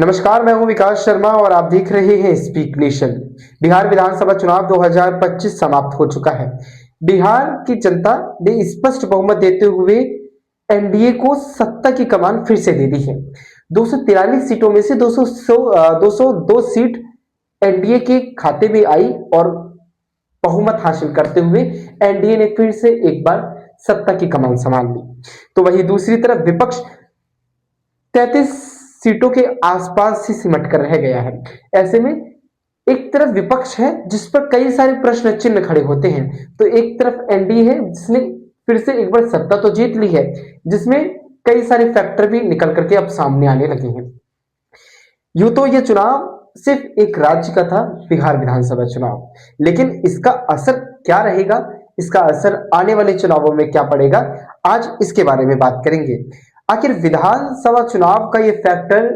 नमस्कार, मैं हूं विकास शर्मा और आप देख रहे हैं स्पीक नेशन। बिहार विधानसभा चुनाव 2025 समाप्त हो चुका है। बिहार की जनता ने स्पष्ट बहुमत देते हुए एनडीए को सत्ता की कमान फिर से दे दी है। 243 सीटों में से 202 सीट एनडीए के खाते में आई और बहुमत हासिल करते हुए एनडीए ने फिर से एक बार सत्ता की कमान संभाल ली। तो वहीं दूसरी तरफ विपक्ष 33 सीटों के आसपास ही सिमट कर रह गया है। ऐसे में एक तरफ विपक्ष है जिस पर कई सारे प्रश्न चिन्ह खड़े होते हैं, तो एक तरफ एनडीए है जिसने फिर से एक बार सत्ता तो जीत ली है, जिसमें कई सारे फैक्टर भी निकल करके अब सामने आने लगे हैं। यूं तो यह चुनाव सिर्फ एक राज्य का था, बिहार विधानसभा चुनाव, लेकिन इसका असर क्या रहेगा, इसका असर आने वाले चुनावों में क्या पड़ेगा, आज इसके बारे में बात करेंगे। आखिर विधानसभा चुनाव का ये फैक्टर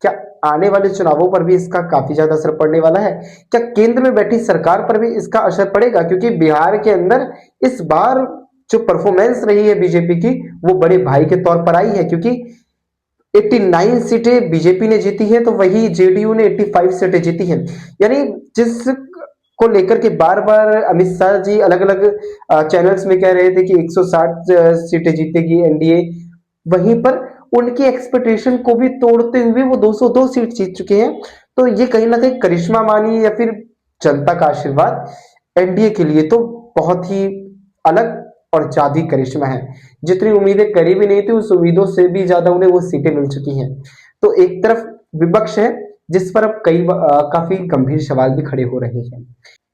क्या आने वाले चुनावों पर भी इसका काफी ज्यादा असर पड़ने वाला है? क्या केंद्र में बैठी सरकार पर भी इसका असर पड़ेगा? क्योंकि बिहार के अंदर इस बार जो परफॉर्मेंस रही है बीजेपी की, वो बड़े भाई के तौर पर आई है, क्योंकि 89 सीटें बीजेपी ने जीती है, तो वही जेडीयू ने 85 सीटें जीती हैं। यानी जिस को लेकर के बार बार अमित शाह जी अलग अलग चैनल्स में कह रहे थे कि 160 सीटें जीतेगी एनडीए, वहीं पर उनकी एक्सपेक्टेशन को भी तोड़ते हुए वो 202 सीट जीत चुके हैं। तो ये कहीं ना कहीं करिश्मा मानिए या फिर जनता का आशीर्वाद, एनडीए के लिए तो बहुत ही अलग और जादुई करिश्मा है। जितनी उम्मीदें करी भी नहीं थी, उस उम्मीदों से भी ज्यादा उन्हें वो सीटें मिल चुकी हैं। तो एक तरफ विपक्ष है जिस पर अब काफी गंभीर सवाल भी खड़े हो रहे हैं,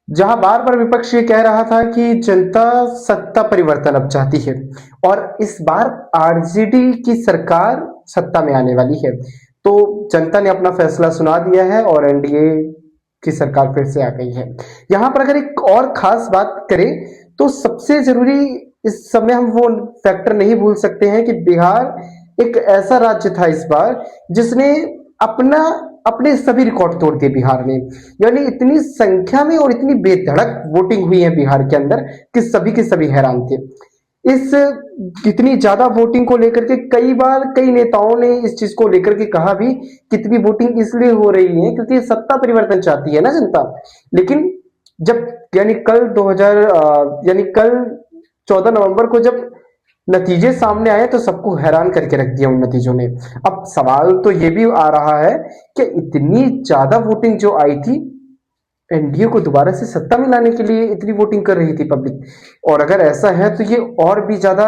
जहां बार बार विपक्ष ये कह रहा था कि जनता सत्ता परिवर्तन अब चाहती है और इस बार आरजेडी की सरकार सत्ता में आने वाली है। तो जनता ने अपना फैसला सुना दिया है और एनडीए की सरकार फिर से आ गई है। यहां पर अगर एक और खास बात करें तो सबसे जरूरी इस समय हम वो फैक्टर नहीं भूल सकते हैं कि बिहार एक ऐसा राज्य था इस बार जिसने अपना अपने सभी रिकॉर्ड तोड़ दिए बिहार ने। यानी इतनी संख्या में और इतनी बेधड़क वोटिंग हुई है बिहार के अंदर कि सभी के सभी हैरान थे। इस कितनी ज्यादा वोटिंग को लेकर के कई बार कई नेताओं ने इस चीज को लेकर के कहा भी, कितनी वोटिंग इसलिए हो रही है क्योंकि सत्ता परिवर्तन चाहती है ना जनता। लेकिन जब यानी कल 14 नवंबर को जब नतीजे सामने आए तो सबको हैरान करके रख दिया उन नतीजों ने। अब सवाल तो ये भी आ रहा है कि इतनी ज्यादा वोटिंग जो आई थी, एनडीए को दोबारा से सत्ता में लाने के लिए इतनी वोटिंग कर रही थी पब्लिक, और अगर ऐसा है तो ये और भी ज्यादा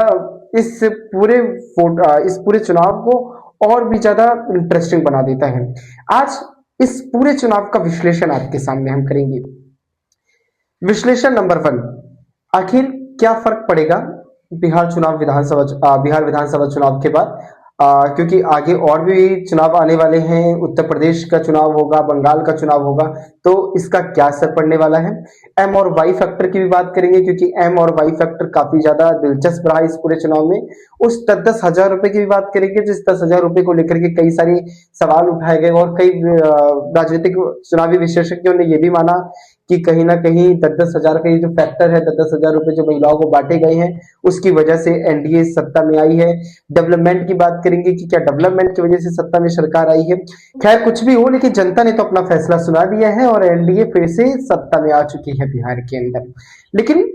इस पूरे चुनाव को और भी ज्यादा इंटरेस्टिंग बना देता है। आज इस पूरे चुनाव का विश्लेषण आपके सामने हम करेंगे। विश्लेषण नंबर 1, आखिर क्या फर्क पड़ेगा बिहार विधानसभा चुनाव के बाद, क्योंकि आगे और भी चुनाव आने वाले हैं। उत्तर प्रदेश का चुनाव होगा, बंगाल का चुनाव होगा, तो इसका क्या असर पड़ने वाला है। एम और वाई फैक्टर की भी बात करेंगे, क्योंकि एम और वाई फैक्टर काफी ज्यादा दिलचस्प रहा इस पूरे चुनाव में। उस 10,000 रुपए की भी बात करेंगे, जिस 10,000 रुपए को लेकर के कई सारे सवाल उठाए गए और कई राजनीतिक चुनावी विशेषज्ञों ने यह भी माना कि कहीं ना कहीं 10,000 का ये जो फैक्टर है, 10,000 रुपए जो महिलाओं को बांटे गए हैं, उसकी वजह से एनडीए सत्ता में आई है। डेवलपमेंट की बात करेंगे कि क्या डेवलपमेंट की वजह से सत्ता में सरकार आई है। खैर कुछ भी हो, लेकिन जनता ने तो अपना फैसला सुना दिया है और एनडीए फिर से सत्ता में आ चुकी है बिहार के अंदर। लेकिन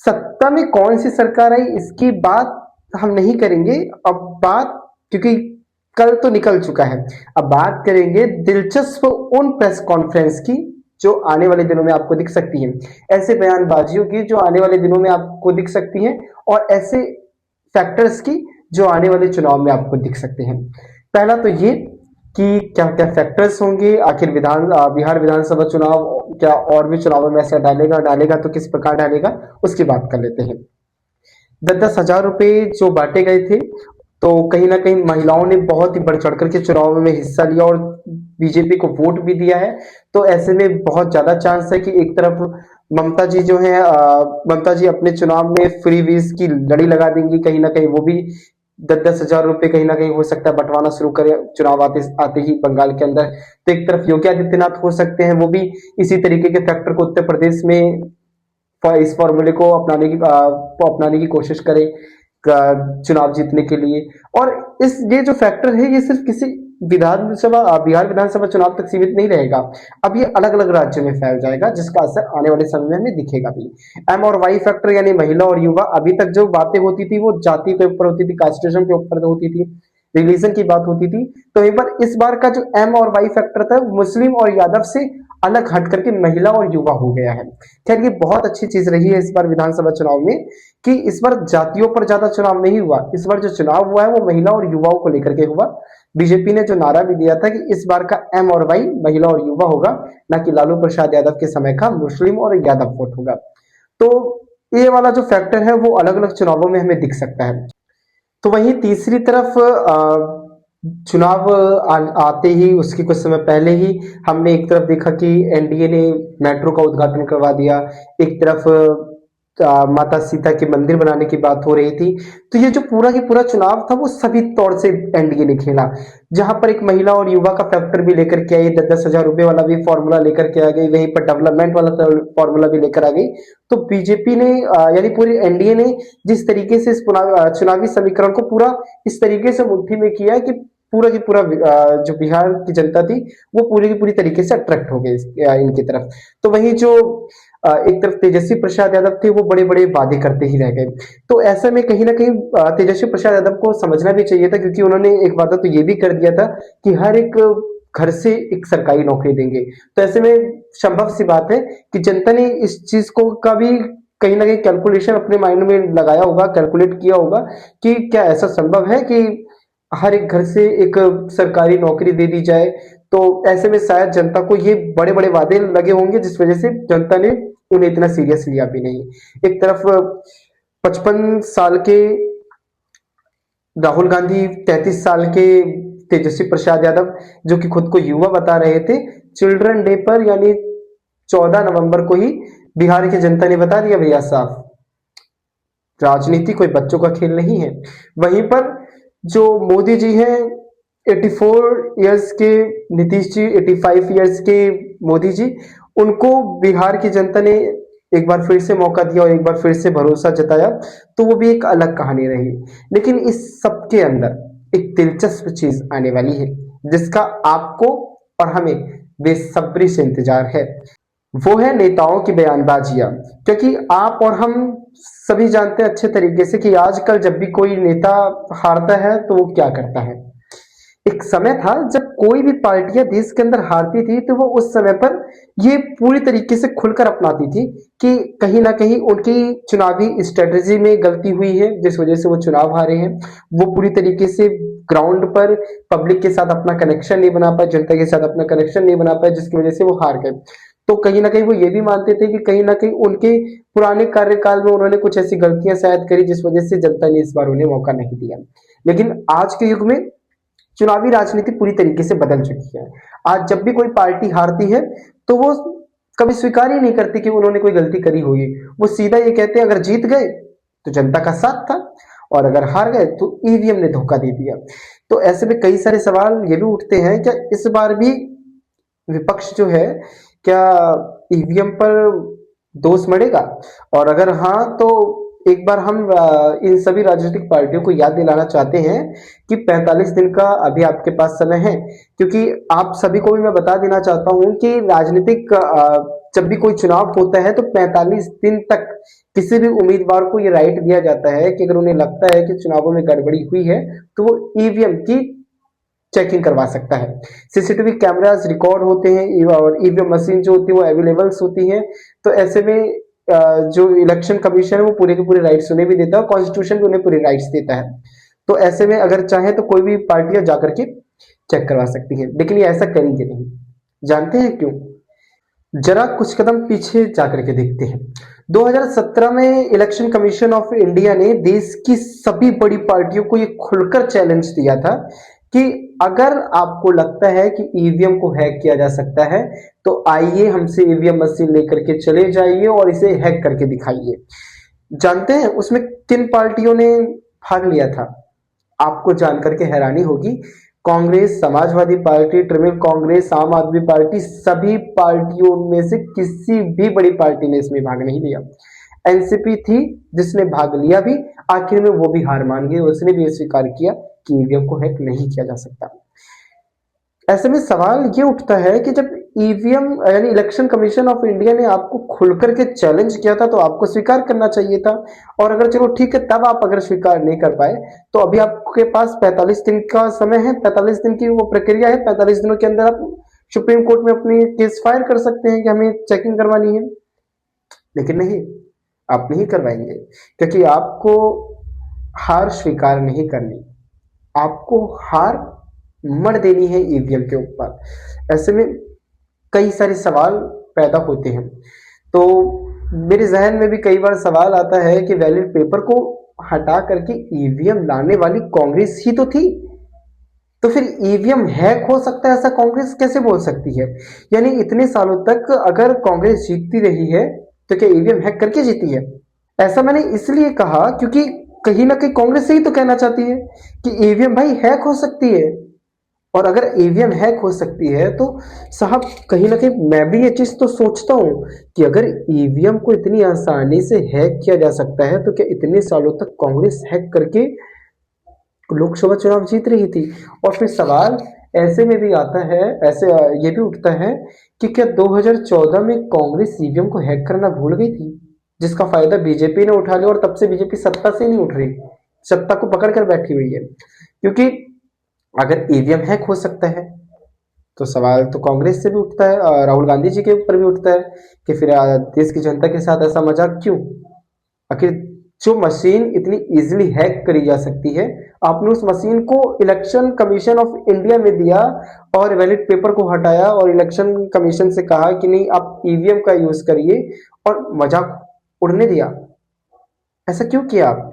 सत्ता में कौन सी सरकार आई इसकी बात हम नहीं करेंगे अब बात, क्योंकि कल तो निकल चुका है। अब बात करेंगे दिलचस्प उन प्रेस कॉन्फ्रेंस की जो आने वाले दिनों में आपको दिख सकती हैं, ऐसे बयानबाजियों की जो आने वाले दिनों में आपको दिख सकती हैं, और ऐसे फैक्टर्स की जो आने वाले चुनाव में आपको दिख सकते हैं। पहला तो ये कि क्या क्या फैक्टर्स होंगे, आखिर बिहार विधानसभा चुनाव क्या और भी चुनावों में ऐसा डालेगा तो किस प्रकार डालेगा, उसकी बात कर लेते हैं। 10,000 रुपए जो बांटे गए थे, तो कहीं ना कहीं महिलाओं ने बहुत ही बढ़ चढ़ करके चुनाव में हिस्सा लिया और बीजेपी को वोट भी दिया है। तो ऐसे में बहुत ज्यादा चांस है कि एक तरफ ममता जी जो है, ममता जी अपने चुनाव में फ्री वीज की लड़ी लगा देंगी, कहीं ना कहीं वो भी 10,000 रुपए कहीं ना कहीं हो सकता है बंटवाना शुरू करे चुनाव आते आते ही बंगाल के अंदर। तो एक तरफ योगी आदित्यनाथ हो सकते हैं, वो भी इसी तरीके के फैक्टर को उत्तर प्रदेश में इस फॉर्मूले को अपनाने की कोशिश करें चुनाव जीतने के लिए। और ये जो फैक्टर है, ये सिर्फ किसी बिहार विधानसभा चुनाव तक सीमित नहीं रहेगा। अब ये अलग अलग राज्यों में फैल जाएगा, जिसका असर आने वाले समय में हमें दिखेगा भी। एम और वाई फैक्टर यानी महिला और युवा, अभी तक जो बातें होती थी वो जाति के ऊपर होती थी, कास्टेशन के ऊपर होती थी, रिलीजन की बात होती थी। तो एक बार इस बार का जो एम और वाई फैक्टर था मुस्लिम और यादव से अलग हट करके महिला और युवा हो गया है। खैर ये बहुत अच्छी चीज रही है इस बार विधानसभा चुनाव में कि इस बार जातियों पर ज्यादा चुनाव नहीं हुआ। इस बार जो चुनाव हुआ है वो महिला और युवाओं को लेकर के हुआ। बीजेपी ने जो नारा भी दिया था कि इस बार का एम और वाई महिला और युवा होगा, ना कि लालू प्रसाद यादव के समय का मुस्लिम और यादव वोट होगा। तो ये वाला जो फैक्टर है वो अलग अलग चुनावों में हमें दिख सकता है। तो वहीं तीसरी तरफ चुनाव आते ही उसके कुछ समय पहले ही हमने एक तरफ देखा कि एनडीए ने मेट्रो का उद्घाटन करवा दिया, एक तरफ माता सीता के मंदिर बनाने की बात हो रही थी। तो ये जो पूरा की पूरा चुनाव था वो सभी तौर से एनडीए ने खेला, जहां पर एक महिला और युवा का फैक्टर भी लेकर के आई, 10,000 रुपए वाला भी फॉर्मूला लेकर के आ गई, वहीं पर डेवलपमेंट वाला फॉर्मूला भी लेकर आ गई। तो बीजेपी ने यानी पूरी एनडीए ने जिस तरीके से इस चुनावी समीकरण को पूरा इस तरीके से मुट्ठी में किया कि पूरा की पूरा जो बिहार की जनता थी वो पूरी की पूरी तरीके से अट्रैक्ट हो गई इनकी तरफ। तो वहीं जो एक तरफ तेजस्वी प्रसाद यादव थे वो बड़े बड़े वादे करते ही रह गए। तो ऐसे में कहीं ना कहीं तेजस्वी प्रसाद यादव को समझना भी चाहिए था, क्योंकि उन्होंने एक वादा तो ये भी कर दिया था कि हर एक घर से एक सरकारी नौकरी देंगे। तो ऐसे में संभव सी बात है कि जनता ने इस चीज को का भी कहीं ना कहीं कैलकुलेशन अपने माइंड में लगाया होगा, कैलकुलेट किया होगा कि क्या ऐसा संभव है कि हर एक घर से एक सरकारी नौकरी दे दी जाए। तो ऐसे में शायद जनता को ये बड़े बड़े वादे लगे होंगे, जिस वजह से जनता ने उन्हें इतना सीरियस लिया भी नहीं। एक तरफ 55 साल के राहुल गांधी, 33 साल के तेजस्वी प्रसाद यादव जो कि खुद को युवा बता रहे थे, चिल्ड्रन डे पर यानी 14 नवंबर को ही बिहार की जनता ने बता दिया भैया साहब, राजनीति कोई बच्चों का खेल नहीं है। वहीं पर जो मोदी जी हैं 84 इयर्स के, नीतीश जी 85 इयर्स के मोदी जी, उनको बिहार की जनता ने एक बार फिर से मौका दिया और एक बार फिर से भरोसा जताया। तो वो भी एक अलग कहानी रही। लेकिन इस सबके अंदर एक दिलचस्प चीज आने वाली है, जिसका आपको और हमें बेसब्री से इंतजार है। वो है नेताओं की बयानबाजियां। क्योंकि आप और हम सभी जानते हैं अच्छे तरीके से कि आजकल जब भी कोई नेता हारता है तो वो क्या करता है। एक समय था जब कोई भी पार्टियां देश के अंदर हारती थी तो वो उस समय पर ये पूरी तरीके से खुलकर अपनाती थी कि कहीं ना कहीं उनकी चुनावी स्ट्रेटेजी में गलती हुई है, जिस वजह से वो चुनाव हारे हैं। वो पूरी तरीके से ग्राउंड पर पब्लिक के साथ अपना कनेक्शन नहीं बना पाए, जनता के साथ अपना कनेक्शन नहीं बना पाए, जिसकी वजह से वो हार गए। तो कहीं ना कहीं वो ये भी मानते थे कि कहीं ना कहीं उनके पुराने कार्यकाल में उन्होंने कुछ ऐसी गलतियां शायद करी, जिस वजह से जनता ने इस बार उन्हें मौका नहीं दिया। लेकिन आज के युग में चुनावी राजनीति पूरी तरीके से बदल चुकी है। आज जब भी कोई पार्टी हारती है तो वो कभी स्वीकार ही नहीं करती कि उन्होंने कोई गलती करी होगी। वो सीधा ये कहते हैं अगर जीत गए तो जनता का साथ था, और अगर हार गए तो ईवीएम ने धोखा दे दिया। तो ऐसे में कई सारे सवाल ये भी उठते हैं, क्या इस बार भी विपक्ष जो है क्या ईवीएम पर दोष मढ़ेगा? और अगर हाँ तो एक बार हम इन सभी राजनीतिक पार्टियों को याद दिलाना चाहते हैं कि 45 दिन का अभी आपके पास समय है। क्योंकि आप सभी को भी मैं बता देना चाहता हूं कि राजनीतिक जब भी कोई चुनाव होता है तो 45 दिन तक किसी भी उम्मीदवार को ये राइट दिया जाता है कि अगर उन्हें लगता है कि चुनावों में गड़बड़ी हुई है तो वो ईवीएम की चेकिंग करवा सकता है। सीसीटीवी कैमरास रिकॉर्ड होते हैं और ईवीएम मशीन जो होती है वो अवेलेबल्स होती है। तो ऐसे में जो इलेक्शन कमीशन है वो पूरे के पूरे राइट्स उन्हें भी देता है, कॉन्स्टिट्यूशन भी उन्हें पूरे राइट्स देता है। तो ऐसे में अगर चाहे तो कोई भी पार्टियां जाकर के चेक करवा सकती है, लेकिन ये ऐसा करेंगे नहीं। जानते हैं क्यों? जरा कुछ कदम पीछे जाकर के देखते हैं। 2017 में इलेक्शन कमीशन ऑफ इंडिया ने देश की सभी बड़ी पार्टियों को ये खुलकर चैलेंज दिया था कि अगर आपको लगता है कि ईवीएम को हैक किया जा सकता है तो आइए हमसे ईवीएम मशीन लेकर के चले जाइए और इसे हैक करके दिखाइए। जानते हैं उसमें किन पार्टियों ने भाग लिया था? आपको जानकर के हैरानी होगी। कांग्रेस, समाजवादी पार्टी, तृणमूल कांग्रेस, आम आदमी पार्टी, सभी पार्टियों में से किसी भी बड़ी पार्टी ने इसमें भाग नहीं लिया। एनसीपी थी जिसने भाग लिया भी, आखिर में वो भी हार मान गई। उसने भी स्वीकार किया कि ईवीएम को हैक नहीं किया जा सकता। ऐसे में सवाल ये उठता है कि जब ईवीएम यानी इलेक्शन कमीशन ऑफ इंडिया ने आपको खुल करके चैलेंज किया था तो आपको स्वीकार करना चाहिए था। और अगर चलो ठीक है, तब आप अगर स्वीकार नहीं कर पाए तो अभी आपके पास 45 दिन का समय है, 45 दिन की वो प्रक्रिया है, 45 दिनों के अंदर आप सुप्रीम कोर्ट में अपनी केस फाइल कर सकते हैं कि हमें चेकिंग करवानी है। लेकिन नहीं, आप नहीं करवाएंगे, क्योंकि आपको हार स्वीकार नहीं करनी, आपको हार मर देनी है ईवीएम के ऊपर। ऐसे में कई सारे सवाल पैदा होते हैं। तो मेरे जहन में भी कई बार सवाल आता है कि वैलिड पेपर को हटा करके ईवीएम लाने वाली कांग्रेस ही तो थी, तो फिर ईवीएम हैक हो सकता है ऐसा कांग्रेस कैसे बोल सकती है? यानी इतने सालों तक अगर कांग्रेस जीतती रही है तो क्या ईवीएम हैक करके जीती है? ऐसा मैंने इसलिए कहा क्योंकि कहीं ना कहीं कांग्रेस से ही तो कहना चाहती है कि ईवीएम भाई हैक हो सकती है। और अगर ईवीएम हैक हो सकती है तो साहब कहीं ना कहीं मैं भी ये चीज तो सोचता हूं कि अगर ईवीएम को इतनी आसानी से हैक किया जा सकता है तो क्या इतने सालों तक कांग्रेस हैक करके लोकसभा चुनाव जीत रही थी? और फिर सवाल ऐसे में भी आता है, ऐसे ये भी उठता है कि क्या 2014 में कांग्रेस ईवीएम को हैक करना भूल गई थी, जिसका फायदा बीजेपी ने उठा लिया और तब से बीजेपी सत्ता से नहीं उठ रही, सत्ता को पकड़ कर बैठी हुई है। क्योंकि अगर ईवीएम हैक हो सकता है तो सवाल तो कांग्रेस से भी उठता है, राहुल गांधी जी के ऊपर भी उठता है कि फिर देश की जनता के साथ ऐसा मजाक क्यों? आखिर जो मशीन इतनी इजीली हैक करी जा सकती है, आपने उस मशीन को इलेक्शन कमीशन ऑफ इंडिया में दिया और वैलिड पेपर को हटाया और इलेक्शन कमीशन से कहा कि नहीं आप ईवीएम का यूज करिए और मजाक उड़ने दिया। ऐसा क्यों किया आप?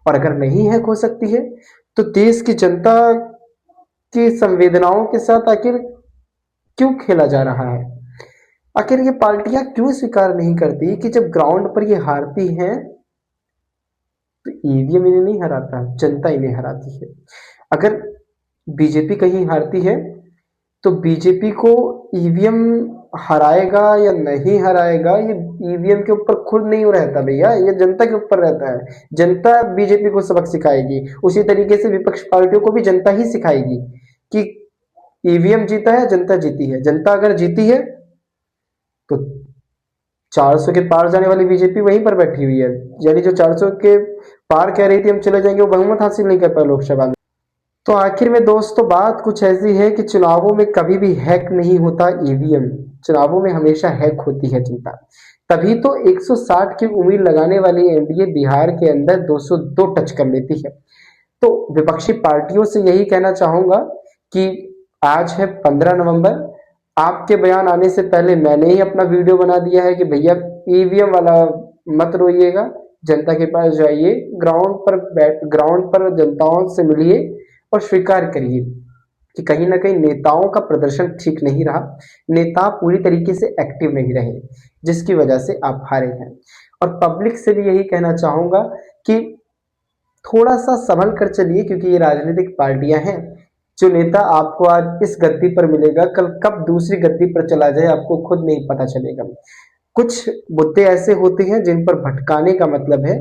और अगर नहीं हैक हो सकती है तो देश की जनता की संवेदनाओं के साथ आखिर क्यों खेला जा रहा है? आखिर ये पार्टियां क्यों स्वीकार नहीं करती कि जब ग्राउंड पर ये हारती हैं तो ईवीएम इन्हें नहीं हराता, जनता इन्हें हराती है। अगर बीजेपी कहीं हारती है तो बीजेपी को ईवीएम हराएगा या नहीं हराएगा ये ईवीएम के ऊपर खुद नहीं रहता भैया, ये जनता के ऊपर रहता है। जनता बीजेपी को सबक सिखाएगी, उसी तरीके से विपक्ष पार्टियों को भी जनता ही सिखाएगी कि ईवीएम जीता है, जनता जीती है। जनता अगर जीती है तो 400 के पार जाने वाली बीजेपी वहीं पर बैठी हुई है, यानी जो 400 के पार कह रही थी हम चले जाएंगे, वो बहुमत हासिल नहीं कर पाए लोकसभा में। तो आखिर में दोस्तों बात कुछ ऐसी है कि चुनावों में कभी भी हैक नहीं होता ईवीएम, चुनावों में हमेशा हैक होती है जनता। तभी तो 160 की उम्मीद लगाने वाली एनडीए बिहार के अंदर 202 टच कर लेती है। तो विपक्षी पार्टियों से यही कहना चाहूंगा कि आज है 15 नवंबर, आपके बयान आने से पहले मैंने ही अपना वीडियो बना दिया है कि भैया ईवीएम वाला मत रोइएगा, जनता के पास जाइए, ग्राउंड पर जनताओं से मिलिए और स्वीकार करिए कि कहीं ना कहीं नेताओं का प्रदर्शन ठीक नहीं रहा, नेता पूरी तरीके से एक्टिव नहीं रहे, जिसकी वजह से आप हारे हैं। और पब्लिक से भी यही कहना चाहूंगा कि थोड़ा सा संभल कर चलिए, क्योंकि ये राजनीतिक पार्टियां हैं। जो नेता आपको आज इस गद्दी पर मिलेगा कल कब दूसरी गद्दी पर चला जाए आपको खुद नहीं पता चलेगा। कुछ मुद्दे ऐसे होते हैं जिन पर भटकाने का मतलब है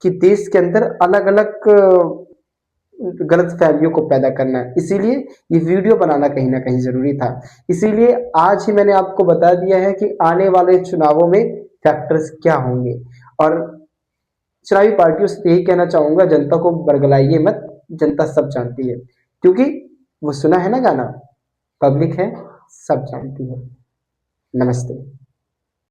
कि देश के अंदर अलग अलग गलत फहमियों को पैदा करना है। इसीलिए ये वीडियो बनाना कहीं ना कहीं जरूरी था। इसीलिए आज ही मैंने आपको बता दिया है कि आने वाले चुनावों में फैक्टर्स क्या होंगे। और चुनावी पार्टियों से यही कहना चाहूंगा, जनता को बरगलाइए मत, जनता सब जानती है। क्योंकि वो सुना है ना गाना, पब्लिक है सब जानती है। नमस्ते।